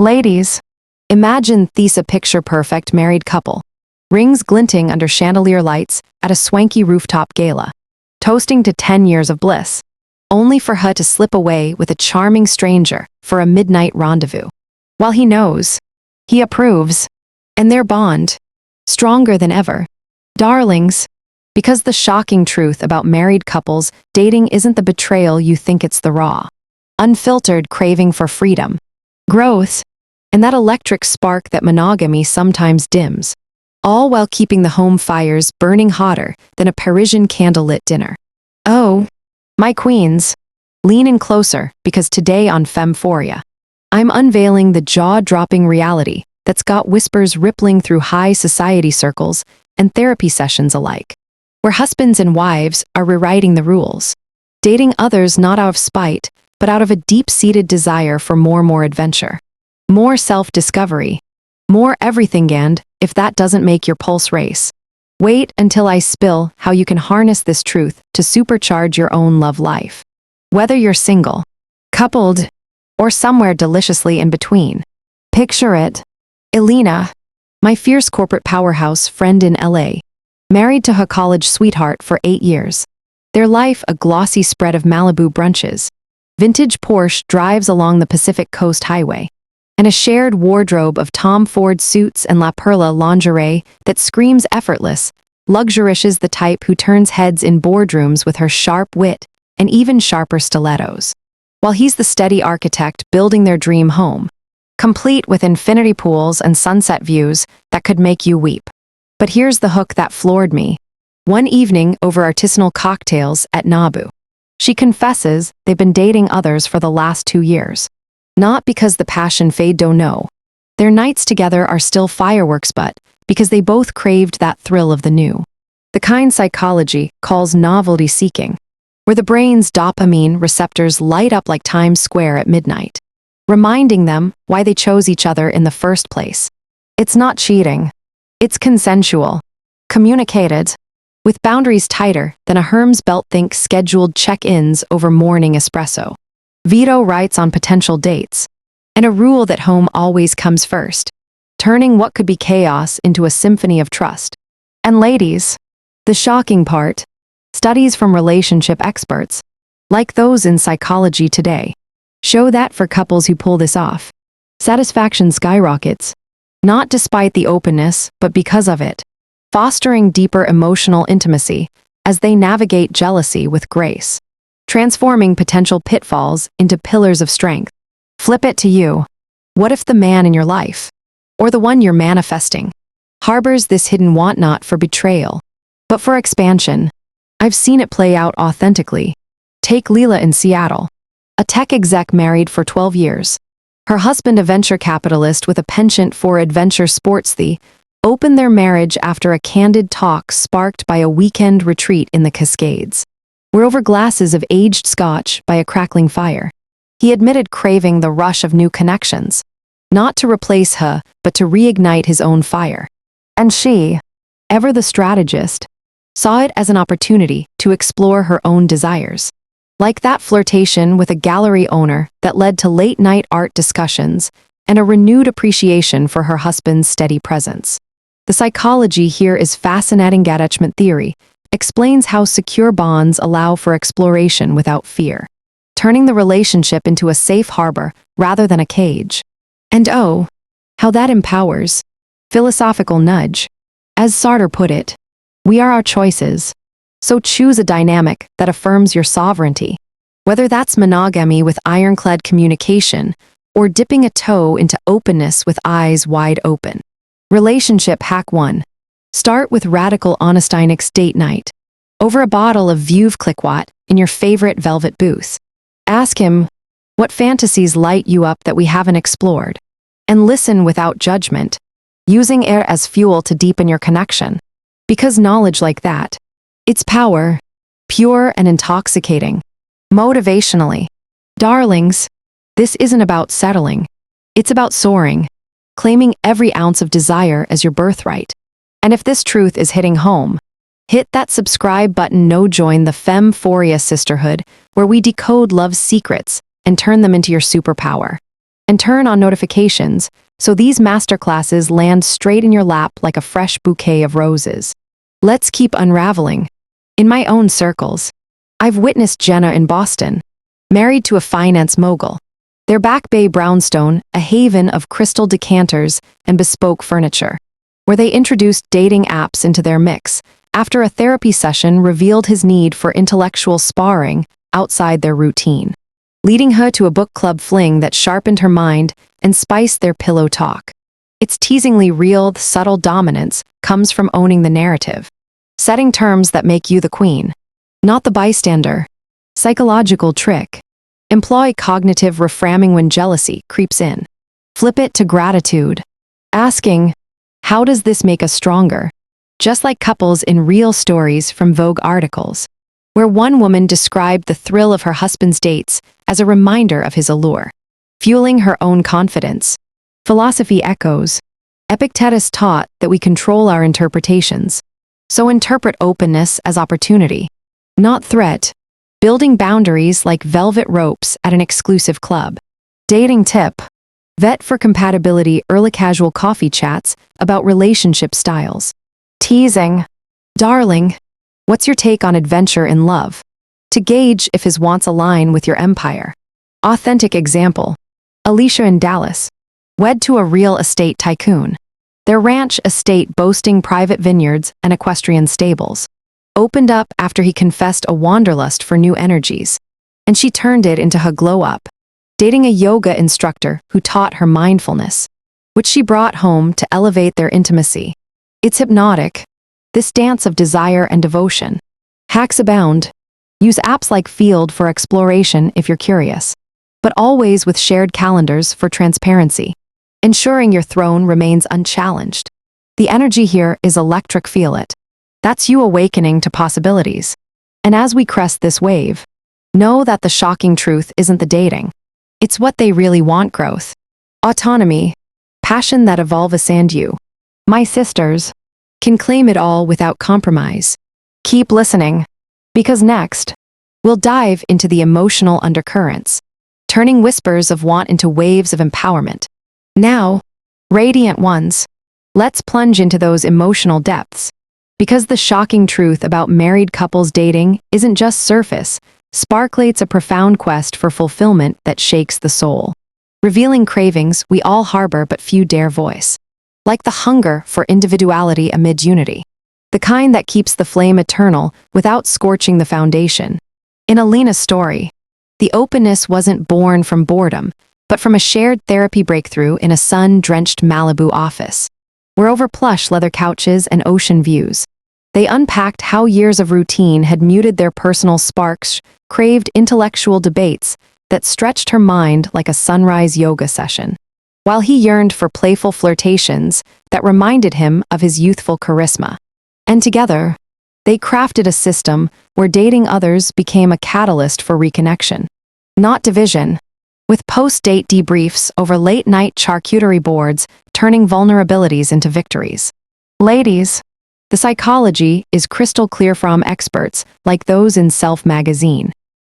Ladies, imagine this a picture-perfect married couple. Rings glinting under chandelier lights at a swanky rooftop gala. Toasting to 10 years of bliss. Only for her to slip away with a charming stranger for a midnight rendezvous. While he knows, he approves, and their bond, stronger than ever. Darlings, because the shocking truth about married couples dating isn't the betrayal you think, it's the raw, unfiltered craving for freedom, growth, and that electric spark that monogamy sometimes dims, all while keeping the home fires burning hotter than a Parisian candlelit dinner. Oh, my queens, lean in closer, because today on FemPhoria, I'm unveiling the jaw-dropping reality that's got whispers rippling through high society circles and therapy sessions alike, where husbands and wives are rewriting the rules, dating others not out of spite, but out of a deep-seated desire for more adventure, more self-discovery, more everything. And if that doesn't make your pulse race, wait until I spill how you can harness this truth to supercharge your own love life. Whether you're single, coupled, or somewhere deliciously in between. Picture it. Elena, my fierce corporate powerhouse friend in LA, married to her college sweetheart for 8 years. Their life a glossy spread of Malibu brunches, vintage Porsche drives along the Pacific Coast Highway, and a shared wardrobe of Tom Ford suits and La Perla lingerie that screams effortless, luxurious, the type who turns heads in boardrooms with her sharp wit and even sharper stilettos. While he's the steady architect building their dream home, complete with infinity pools and sunset views that could make you weep. But here's the hook that floored me. One evening over artisanal cocktails at Nabu, she confesses they've been dating others for the last 2 years. Not because the passion fade, don't know. Their nights together are still fireworks, but because they both craved that thrill of the new. The kind psychology calls novelty seeking, where the brain's dopamine receptors light up like Times Square at midnight, reminding them why they chose each other in the first place. It's not cheating. It's consensual, communicated, with boundaries tighter than a Hermes belt. Think scheduled check-ins over morning espresso, veto rights on potential dates, and a rule that home always comes first, turning what could be chaos into a symphony of trust. And ladies, the shocking part, studies from relationship experts, like those in Psychology Today, show that for couples who pull this off, satisfaction skyrockets, not despite the openness, but because of it, fostering deeper emotional intimacy as they navigate jealousy with grace, transforming potential pitfalls into pillars of strength. Flip it to you. What if the man in your life, or the one you're manifesting, harbors this hidden want not for betrayal, but for expansion? I've seen it play out authentically. Take Leela in Seattle, a tech exec married for 12 years. Her husband, a venture capitalist with a penchant for adventure sports, opened their marriage after a candid talk sparked by a weekend retreat in the Cascades, where over glasses of aged scotch by a crackling fire, he admitted craving the rush of new connections, not to replace her, but to reignite his own fire. And she, ever the strategist, saw it as an opportunity to explore her own desires. Like that flirtation with a gallery owner that led to late-night art discussions and a renewed appreciation for her husband's steady presence. The psychology here is fascinating. Attachment theory explains how secure bonds allow for exploration without fear, turning the relationship into a safe harbor rather than a cage. And oh, how that empowers. Philosophical nudge. As Sartre put it, we are our choices. So choose a dynamic that affirms your sovereignty. Whether that's monogamy with ironclad communication or dipping a toe into openness with eyes wide open. Relationship hack 1. Start with radical honesty. Next date night, over a bottle of Veuve Clicquot in your favorite velvet booth. Ask him, what fantasies light you up that we haven't explored? And listen without judgment, using air as fuel to deepen your connection. Because knowledge like that, it's power, pure and intoxicating. Motivationally. Darlings, this isn't about settling. It's about soaring, claiming every ounce of desire as your birthright. And if this truth is hitting home, hit that subscribe button. Join the FemPhoria sisterhood, where we decode love's secrets and turn them into your superpower. and turn on notifications so these masterclasses land straight in your lap like a fresh bouquet of roses. Let's keep unraveling. In my own circles, I've witnessed Jenna in Boston, married to a finance mogul. Their Back Bay brownstone, a haven of crystal decanters and bespoke furniture, where they introduced dating apps into their mix after a therapy session revealed his need for intellectual sparring outside their routine, leading her to a book club fling that sharpened her mind and spiced their pillow talk. It's teasingly real. The subtle dominance comes from owning the narrative, setting terms that make you the queen, not the bystander. Psychological trick. Employ cognitive reframing when jealousy creeps in. Flip it to gratitude, asking, how does this make us stronger? Just like couples in real stories from Vogue articles, where one woman described the thrill of her husband's dates as a reminder of his allure, fueling her own confidence. Philosophy echoes. Epictetus taught that we control our interpretations. So interpret openness as opportunity, not threat. Building boundaries like velvet ropes at an exclusive club. Dating tip. Vet for compatibility early casual coffee chats about relationship styles. Teasing. Darling, what's your take on adventure in love? To gauge if his wants align with your empire. Authentic example. Alicia in Dallas, wed to a real estate tycoon. Their ranch estate boasting private vineyards and equestrian stables opened up after he confessed a wanderlust for new energies, and she turned it into her glow-up, dating a yoga instructor who taught her mindfulness, which she brought home to elevate their intimacy. It's hypnotic, this dance of desire and devotion. Hacks abound. Use apps like Field for exploration if you're curious, but always with shared calendars for transparency, ensuring your throne remains unchallenged. The energy here is electric. Feel it. That's you awakening to possibilities. And as we crest this wave, know that the shocking truth isn't the dating. It's what they really want: growth, autonomy, passion that evolves, and you, my sisters, can claim it all without compromise. Keep listening, because next, we'll dive into the emotional undercurrents, turning whispers of want into waves of empowerment. Now, radiant ones, let's plunge into those emotional depths. Because the shocking truth about married couples dating isn't just surface, sparklates a profound quest for fulfillment that shakes the soul, revealing cravings we all harbor but few dare voice, like the hunger for individuality amid unity, the kind that keeps the flame eternal without scorching the foundation. In Alina's story, the openness wasn't born from boredom, but from a shared therapy breakthrough in a sun-drenched Malibu office, where over plush leather couches and ocean views, they unpacked how years of routine had muted their personal sparks, craved intellectual debates that stretched her mind like a sunrise yoga session, while he yearned for playful flirtations that reminded him of his youthful charisma. And together, they crafted a system where dating others became a catalyst for reconnection, not division, with post-date debriefs over late-night charcuterie boards turning vulnerabilities into victories. Ladies, the psychology is crystal clear from experts like those in Self magazine.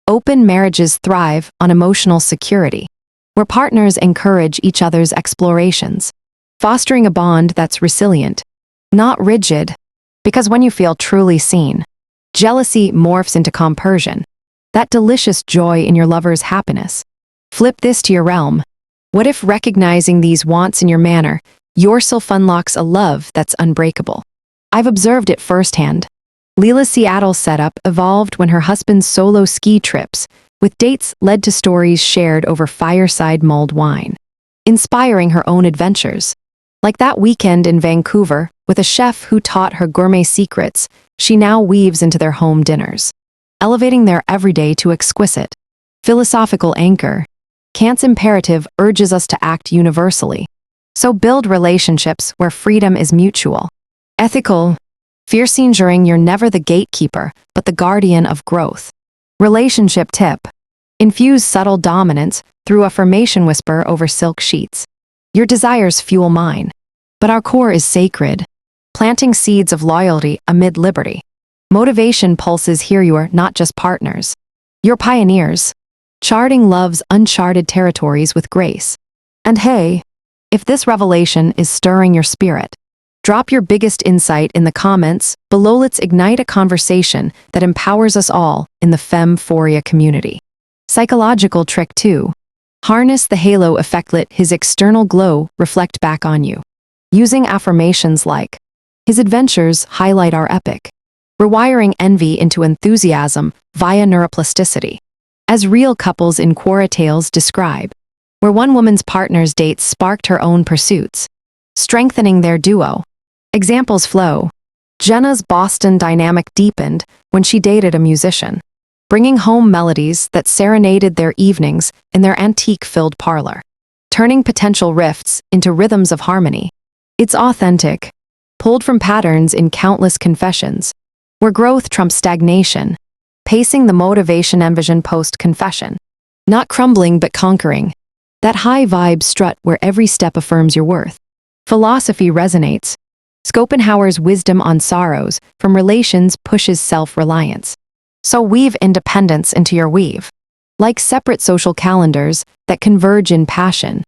Open marriages thrive on emotional security, where partners encourage each other's explorations, fostering a bond that's resilient, not rigid, because when you feel truly seen, jealousy morphs into compersion, that delicious joy in your lover's happiness. Flip this to your realm. What if recognizing these wants in your manner, yourself unlocks a love that's unbreakable? I've observed it firsthand. Leela's Seattle setup evolved when her husband's solo ski trips with dates led to stories shared over fireside mulled wine, inspiring her own adventures. Like that weekend in Vancouver with a chef who taught her gourmet secrets she now weaves into their home dinners, elevating their everyday to exquisite. Philosophical anchor. Kant's imperative urges us to act universally. So build relationships where freedom is mutual. Ethical. Fierce ensuring you're never the gatekeeper, but the guardian of growth. Relationship tip. Infuse subtle dominance through affirmation whisper over silk sheets. Your desires fuel mine, but our core is sacred, planting seeds of loyalty amid liberty. Motivation pulses here. You are not just partners. You're pioneers, charting love's uncharted territories with grace. And hey, if this revelation is stirring your spirit, drop your biggest insight in the comments below. Let's ignite a conversation that empowers us all in the FemPhoria community. Psychological trick 2. Harness the halo effect. Let his external glow reflect back on you. Using affirmations like, his adventures highlight our epic. Rewiring envy into enthusiasm via neuroplasticity. As real couples in Quora Tales describe, where one woman's partner's dates sparked her own pursuits, strengthening their duo. Examples flow. Jenna's Boston dynamic deepened when she dated a musician, bringing home melodies that serenaded their evenings in their antique-filled parlor, turning potential rifts into rhythms of harmony. It's authentic, pulled from patterns in countless confessions, where growth trumps stagnation, pacing the motivation envision post-confession. Not crumbling but conquering. That high-vibe strut where every step affirms your worth. Philosophy resonates. Schopenhauer's wisdom on sorrows from relations pushes self-reliance. So weave independence into your weave. Like separate social calendars that converge in passion,